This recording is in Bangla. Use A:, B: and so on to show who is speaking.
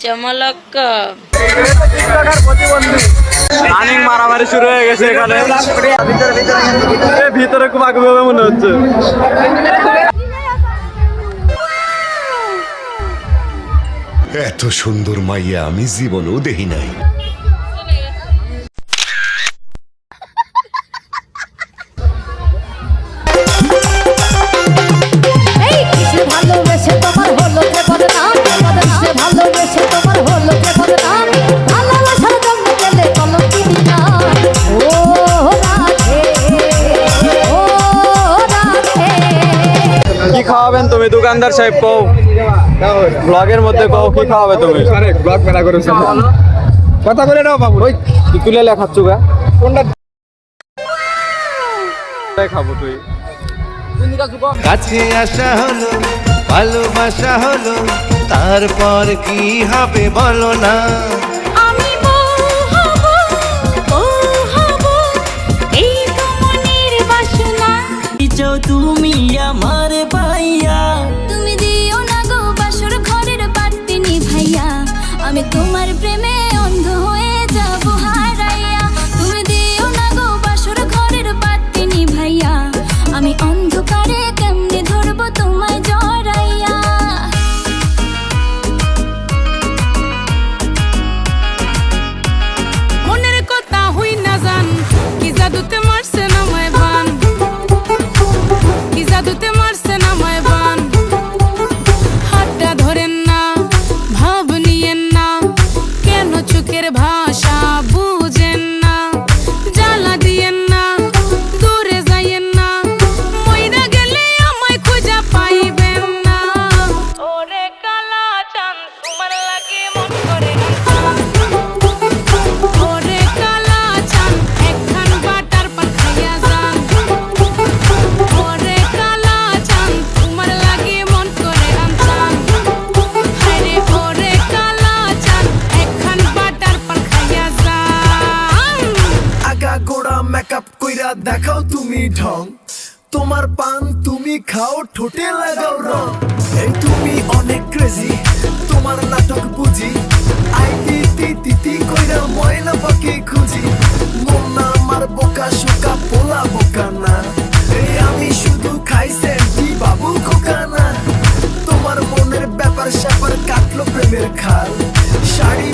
A: চমলক্কা
B: রানিং মারামারি শুরু হয়ে গেছে এখানে ভিতরে খুব আগুন হবে মনে হচ্ছে।
C: এত সুন্দর মাইয়া আমি জীবনেও দেখি নাই।
B: কি খাওয়াবেন তুমি দোকানদার সাহেব? কও ব্লগের মধ্যে কও কি খাওয়াবে তুমি?
D: আরে ব্লগ মেলা করেছ কথা বলে নাও বাবু।
B: ওই তুলে লেখাচ্ছ গা কোনটা খাবো তুই?
E: কাছে আসা হলো ভালোবাসা হলো তারপর কি হবে বলো না।
A: আমি বউ হব এই তো মনের বাসনা।
E: তুমি আমার ভাইয়া
A: তুমি দিও না গো বাসর ঘরের বাতি নিভাইয়া, আমি তোমার প্রেমে অন্ধ হয়ে যাব হারাইয়া। তুমি দিও না গো বাসর ঘরের বাতি নিভাইয়া, আমি অন্ধকারে কেমনে ধরবো তোমায় জড়াইয়া। মনের কথা হই না জান, কি জাদুতে মারছে না মায় বান, কি জাদুতে মারছে না মায় বান। হাতটা ধরেন না, ভাব নিয়েন না, কেন চোখের ভাষা বুঝেন না। জ্বালা দিয়েন না, দূরে যাইয়েন না, মইরা গেলে আমায় খুঁজা পাইবেন না। ওরে কালা চাঁদ তোমার লাগে মন করে ওরে কালা চাঁদ একখান বাটার পান খাইয়া যান। ওরে কালা চাঁদ তোমার লাগে মন করে আনছান। হায়রে ওরে কালা চাঁদ একখান বাটার পান খাইয়া যান।
F: আগা গোড়া মেকআপ কইরা দেখাও তুমি ঢং, তোমার পান তুমি খাও ঠোঁটে লাগাও রং। এই তুমি অনেক ক্রেজি তোমার নাটক বুঝি, আইটি তিতি কইরা ময়না পাখি খুঁজি। মন না আমার বোকা শোকা পোলা বোকা না, এই আমি শুধু খাই সেন্টি বাবু খোকা না। তোমার মনের ব্যাপার স্যাপার কাটলো প্রেমের খাল, শাড়ি